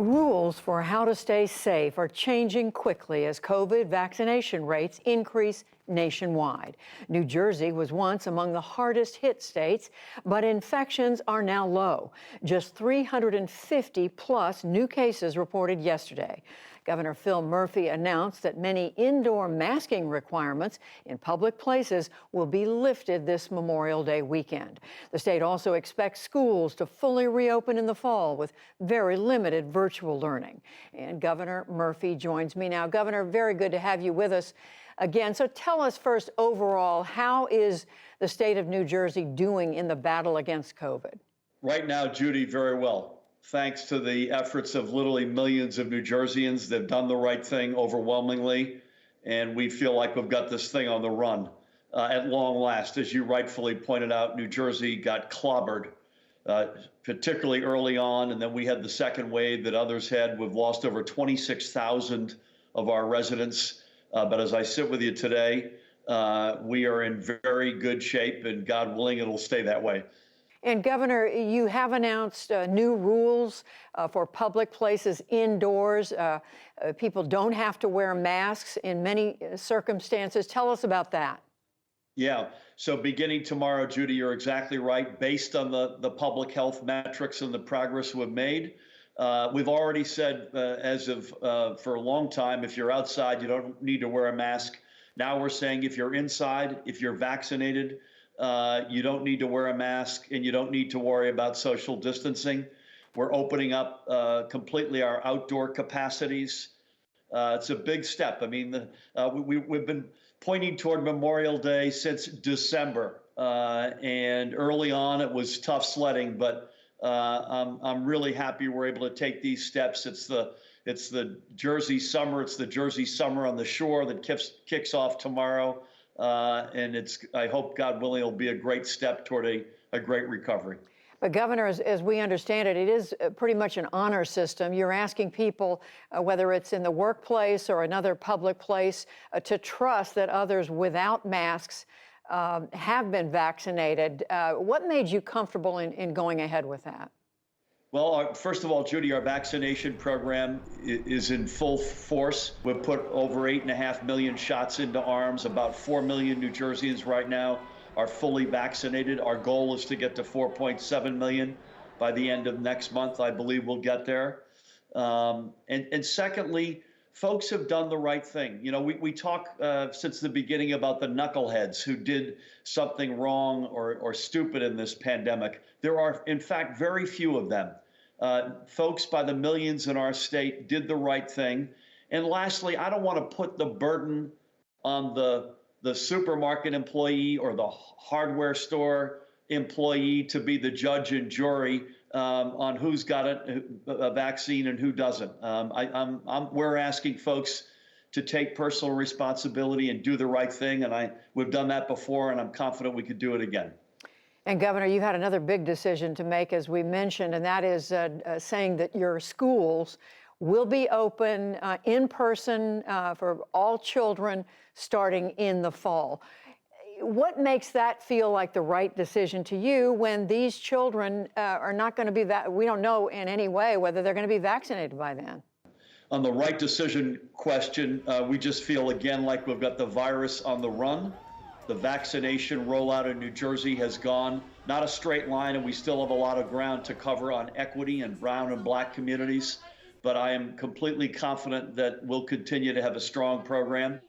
Rules for how to stay safe are changing quickly as COVID vaccination rates increase nationwide. New Jersey was once among the hardest hit states, but infections are now low. Just 350 plus new cases reported yesterday. Governor Phil Murphy announced that many indoor masking requirements in public places will be lifted this Memorial Day weekend. The state also expects schools to fully reopen in the fall with very limited virtual learning. And Governor Murphy joins me now. Governor, very good to have you with us again. So tell us first, overall, how is the state of New Jersey doing in the battle against COVID? Right now, Judy, very well. Thanks to the efforts of literally millions of New Jerseyans. They've done the right thing overwhelmingly, and we feel like we've got this thing on the run at long last. As you rightfully pointed out, New Jersey got clobbered, particularly early on, and then we had the second wave that others had. We've lost over 26,000 of our residents, but as I sit with you today, we are in very good shape, and God willing, it'll stay that way. And Governor, you have announced new rules for public places indoors. People don't have to wear masks in many circumstances. Tell us about that. Yeah, so beginning tomorrow, Judy, you're exactly right. Based on the public health metrics and the progress we've made, we've already said for a long time, if you're outside, you don't need to wear a mask. Now we're saying if you're inside, if you're vaccinated, you don't need to wear a mask and you don't need to worry about social distancing. We're opening up completely our outdoor capacities. It's a big step. I mean, we've been pointing toward Memorial Day since December, and early on it was tough sledding, but I'm really happy we're able to take these steps. It's the Jersey summer. It's the Jersey summer on the shore that kicks off tomorrow. And I hope, God willing, it'll be a great step toward a great recovery. But Governor, as we understand it, it is pretty much an honor system. You're asking people, whether it's in the workplace or another public place, to trust that others without masks have been vaccinated. What made you comfortable in going ahead with that? Well, first of all, Judy, our vaccination program is in full force. We've put over 8.5 million shots into arms. About 4 million New Jerseyans right now are fully vaccinated. Our goal is to get to 4.7 million by the end of next month. I believe we'll get there. And secondly, folks have done the right thing. You know, we talk since the beginning about the knuckleheads who did something wrong or stupid in this pandemic. There are, in fact, very few of them. Folks by the millions in our state did the right thing. And lastly, I don't want to put the burden on the supermarket employee or the hardware store employee to be the judge and jury on who's got a vaccine and who doesn't. We're asking folks to take personal responsibility and do the right thing, and we've done that before, and I'm confident we could do it again. And Governor, you had another big decision to make, as we mentioned, and that is saying that your schools will be open in person for all children starting in the fall. What makes that feel like the right decision to you when these children are not going to be, we don't know in any way whether they're going to be vaccinated by then? On the right decision question, we just feel again like we've got the virus on the run. The vaccination rollout in New Jersey has gone not a straight line, and we still have a lot of ground to cover on equity in brown and black communities. But I am completely confident that we'll continue to have a strong program.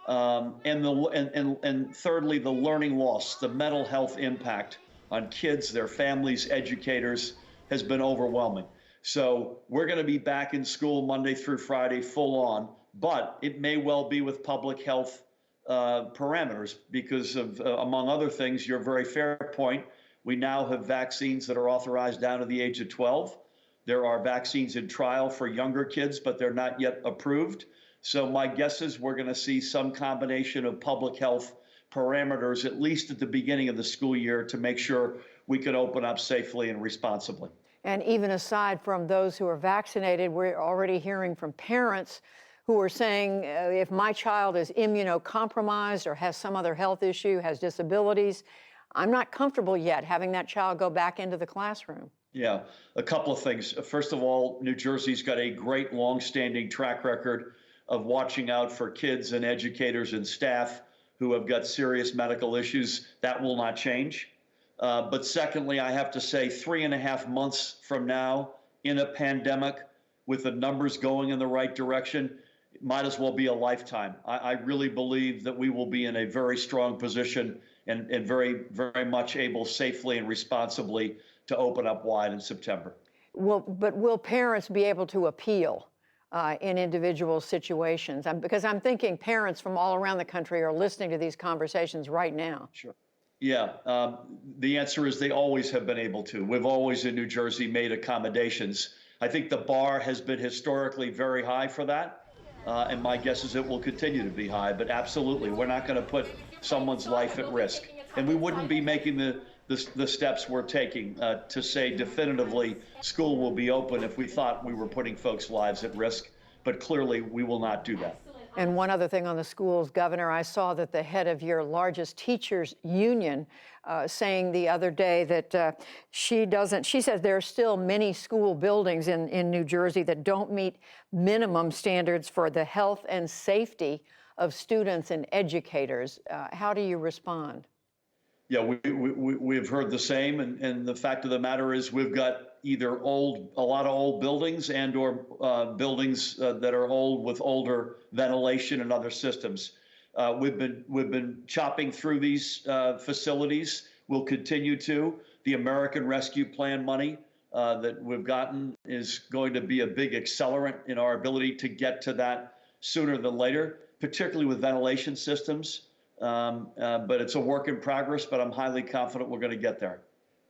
And thirdly, the learning loss, the mental health impact on kids, their families, educators has been overwhelming. So we're going to be back in school Monday through Friday full on, but it may well be with public health parameters because of, among other things, your very fair point, we now have vaccines that are authorized down to the age of 12. There are vaccines in trial for younger kids, but they're not yet approved. So my guess is we're going to see some combination of public health parameters, at least at the beginning of the school year, to make sure we can open up safely and responsibly. And even aside from those who are vaccinated, we're already hearing from parents who are saying, if my child is immunocompromised or has some other health issue, has disabilities, I'm not comfortable yet having that child go back into the classroom. Yeah, a couple of things. First of all, New Jersey's got a great long-standing track record of watching out for kids and educators and staff who have got serious medical issues. That will not change. But secondly, I have to say, 3.5 months from now, in a pandemic, with the numbers going in the right direction, it might as well be a lifetime. I really believe that we will be in a very strong position and very, very much able safely and responsibly to open up wide in September. But will parents be able to appeal in individual situations? Because I'm thinking parents from all around the country are listening to these conversations right now. Sure. Yeah, the answer is they always have been able to. We've always in New Jersey made accommodations. I think the bar has been historically very high for that. And my guess is it will continue to be high. But absolutely, we're not going to put someone's life at risk. And we wouldn't be making the steps we're taking to say definitively school will be open if we thought we were putting folks' lives at risk. But clearly, we will not do that. And one other thing on the schools, Governor, I saw that the head of your largest teachers union saying the other day that she says there are still many school buildings in New Jersey that don't meet minimum standards for the health and safety of students and educators. How do you respond? Yeah, we've heard the same, and the fact of the matter is we've got either a lot of old buildings and or buildings that are old with older ventilation and other systems. We've been chopping through these facilities. We'll continue to. The American Rescue Plan money that we've gotten is going to be a big accelerant in our ability to get to that sooner than later, particularly with ventilation systems. But it's a work in progress, but I'm highly confident we're going to get there.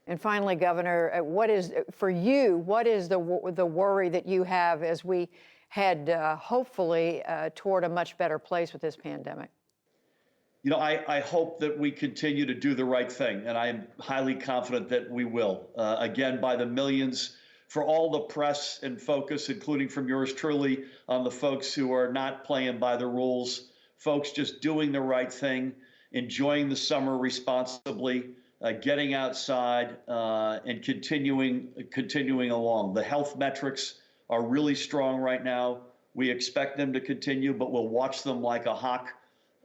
And finally, Governor, what is the worry that you have as we head hopefully toward a much better place with this pandemic? You know, I hope that we continue to do the right thing, and I am highly confident that we will. Again, by the millions, for all the press and focus, including from yours truly, on the folks who are not playing by the rules, folks just doing the right thing, enjoying the summer responsibly, getting outside, and continuing along. The health metrics are really strong right now. We expect them to continue, but we'll watch them like a hawk.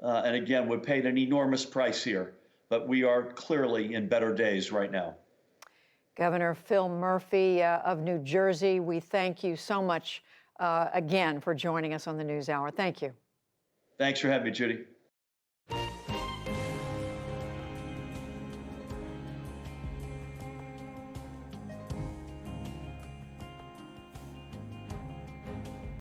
And again, we paid an enormous price here, but we are clearly in better days right now. Governor Phil Murphy of New Jersey, we thank you so much again for joining us on the NewsHour. Thank you. Thanks for having me, Judy.